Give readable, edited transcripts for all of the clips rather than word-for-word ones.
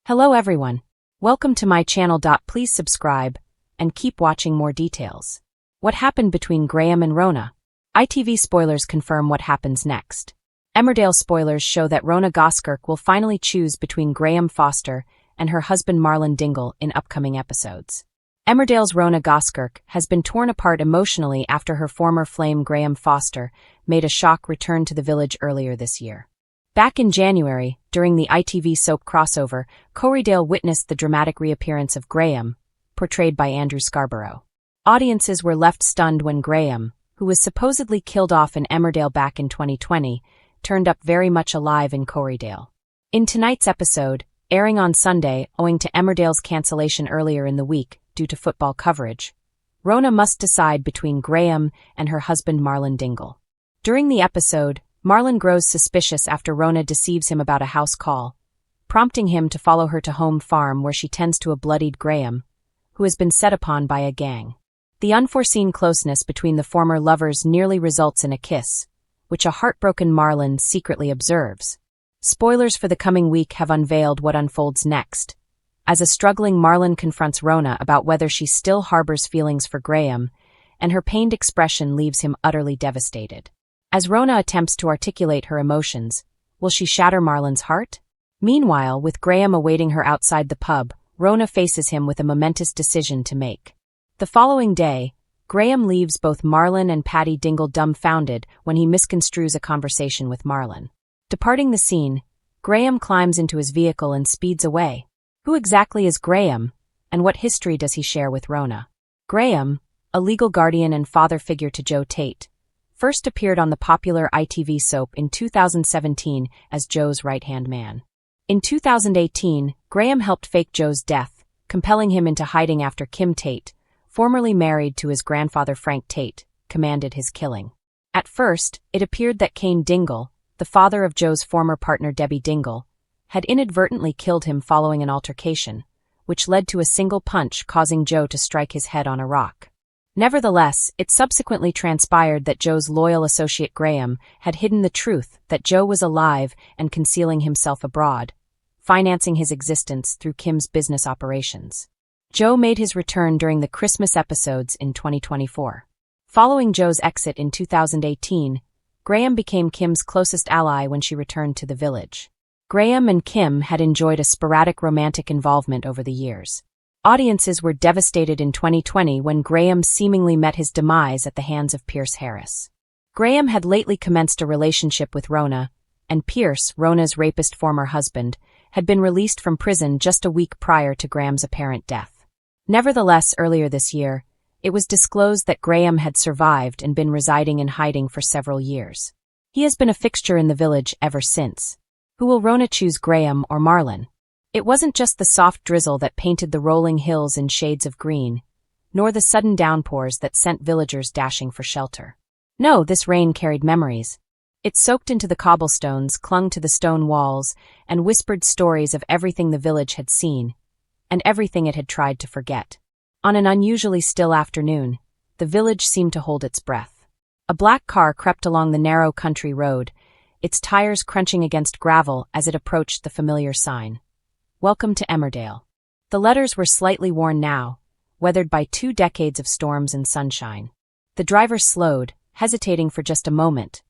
Hello everyone. Welcome to my channel. Please subscribe and keep watching more details. What happened between Graham and Rhona? ITV spoilers confirm what happens next. Emmerdale spoilers show that Rhona Goskirk will finally choose between Graham Foster and her husband Marlon Dingle in upcoming episodes. Emmerdale's Rhona Goskirk has been torn apart emotionally after her former flame Graham Foster made a shock return to the village earlier this year. Back in January, during the ITV soap crossover, Corriedale witnessed the dramatic reappearance of Graham, portrayed by Andrew Scarborough. Audiences were left stunned when Graham, who was supposedly killed off in Emmerdale back in 2020, turned up very much alive in Corriedale. In tonight's episode, airing on Sunday owing to Emmerdale's cancellation earlier in the week due to football coverage, Rhona must decide between Graham and her husband Marlon Dingle. During the episode, Marlon grows suspicious after Rhona deceives him about a house call, prompting him to follow her to home farm where she tends to a bloodied Graham, who has been set upon by a gang. The unforeseen closeness between the former lovers nearly results in a kiss, which a heartbroken Marlon secretly observes. Spoilers for the coming week have unveiled what unfolds next, as a struggling Marlon confronts Rhona about whether she still harbors feelings for Graham, and her pained expression leaves him utterly devastated. As Rhona attempts to articulate her emotions, will she shatter Marlon's heart? Meanwhile, with Graham awaiting her outside the pub, Rhona faces him with a momentous decision to make. The following day, Graham leaves both Marlon and Paddy Dingle dumbfounded when he misconstrues a conversation with Marlon. Departing the scene, Graham climbs into his vehicle and speeds away. Who exactly is Graham, and what history does he share with Rhona? Graham, a legal guardian and father figure to Joe Tate, first appeared on the popular ITV soap in 2017 as Joe's right-hand man. In 2018, Graham helped fake Joe's death, compelling him into hiding after Kim Tate, formerly married to his grandfather Frank Tate, commanded his killing. At first, it appeared that Cain Dingle, the father of Joe's former partner Debbie Dingle, had inadvertently killed him following an altercation, which led to a single punch causing Joe to strike his head on a rock. Nevertheless, it subsequently transpired that Joe's loyal associate Graham had hidden the truth that Joe was alive and concealing himself abroad, financing his existence through Kim's business operations. Joe made his return during the Christmas episodes in 2024. Following Joe's exit in 2018, Graham became Kim's closest ally when she returned to the village. Graham and Kim had enjoyed a sporadic romantic involvement over the years. Audiences were devastated in 2020 when Graham seemingly met his demise at the hands of Pierce Harris. Graham had lately commenced a relationship with Rhona, and Pierce, Rhona's rapist former husband, had been released from prison just a week prior to Graham's apparent death. Nevertheless, earlier this year, it was disclosed that Graham had survived and been residing in hiding for several years. He has been a fixture in the village ever since. Who will Rhona choose, Graham or Marlon? It wasn't just the soft drizzle that painted the rolling hills in shades of green, nor the sudden downpours that sent villagers dashing for shelter. No, this rain carried memories. It soaked into the cobblestones, clung to the stone walls, and whispered stories of everything the village had seen, and everything it had tried to forget. On an unusually still afternoon, the village seemed to hold its breath. A black car crept along the narrow country road, its tires crunching against gravel as it approached the familiar sign. Welcome to Emmerdale. The letters were slightly worn now, weathered by 2 decades of storms and sunshine. The driver slowed, hesitating for just a moment,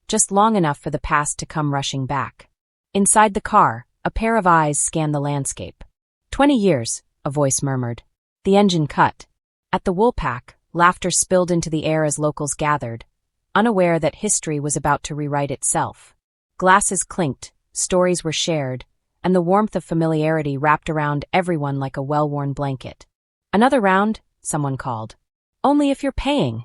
just long enough for the past to come rushing back. Inside the car, a pair of eyes scanned the landscape. 20 years, a voice murmured. The engine cut. At the Woolpack, laughter spilled into the air as locals gathered, unaware that history was about to rewrite itself. Glasses clinked, stories were shared, and the warmth of familiarity wrapped around everyone like a well-worn blanket. Another round? Someone called. Only if you're paying,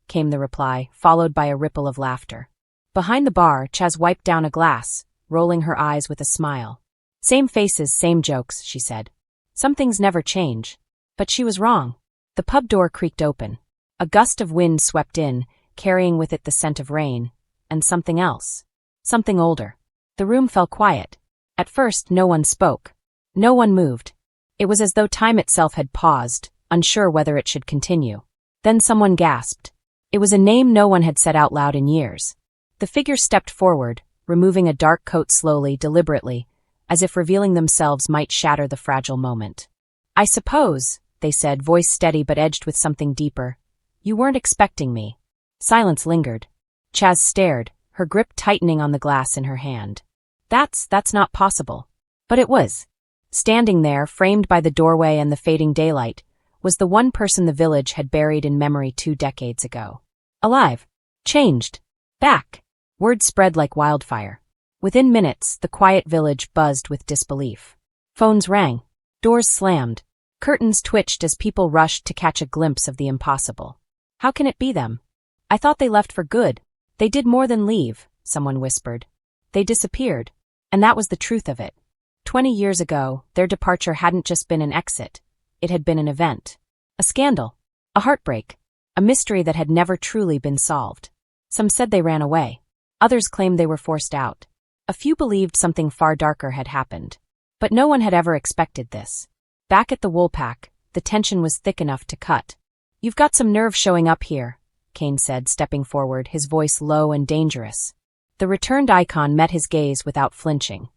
came the reply, followed by a ripple of laughter. Behind the bar, Chaz wiped down a glass, rolling her eyes with a smile. Same faces, same jokes, she said. Some things never change. But she was wrong. The pub door creaked open. A gust of wind swept in, carrying with it the scent of rain, and something else. Something older. The room fell quiet. At first, no one spoke. No one moved. It was as though time itself had paused, unsure whether it should continue. Then someone gasped. It was a name no one had said out loud in years. The figure stepped forward, removing a dark coat slowly, deliberately, as if revealing themselves might shatter the fragile moment. "I suppose," they said, voice steady but edged with something deeper, "you weren't expecting me." Silence lingered. Chaz stared, her grip tightening on the glass in her hand. That's not possible. But it was. Standing there, framed by the doorway and the fading daylight, was the one person the village had buried in memory 2 decades ago. Alive. Changed. Back. Word spread like wildfire. Within minutes, the quiet village buzzed with disbelief. Phones rang. Doors slammed. Curtains twitched as people rushed to catch a glimpse of the impossible. "How can it be them? I thought they left for good." "They did more than leave," someone whispered. "They disappeared." And that was the truth of it. 20 years ago, their departure hadn't just been an exit. It had been an event. A scandal. A heartbreak. A mystery that had never truly been solved. Some said they ran away. Others claimed they were forced out. A few believed something far darker had happened. But no one had ever expected this. Back at the Woolpack, the tension was thick enough to cut. "You've got some nerve showing up here," Kane said, stepping forward, his voice low and dangerous. The returned icon met his gaze without flinching.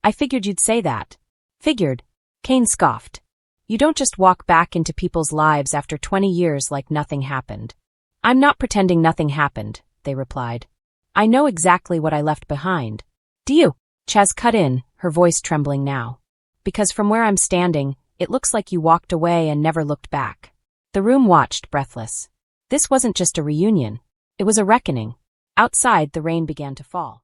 "I figured you'd say that." "Figured?" Kane scoffed. "You don't just walk back into people's lives after 20 years like nothing happened." "I'm not pretending nothing happened," they replied. "I know exactly what I left behind." "Do you?" Chaz cut in, her voice trembling now. "Because from where I'm standing, it looks like you walked away and never looked back." The room watched, breathless. This wasn't just a reunion. It was a reckoning. Outside, the rain began to fall.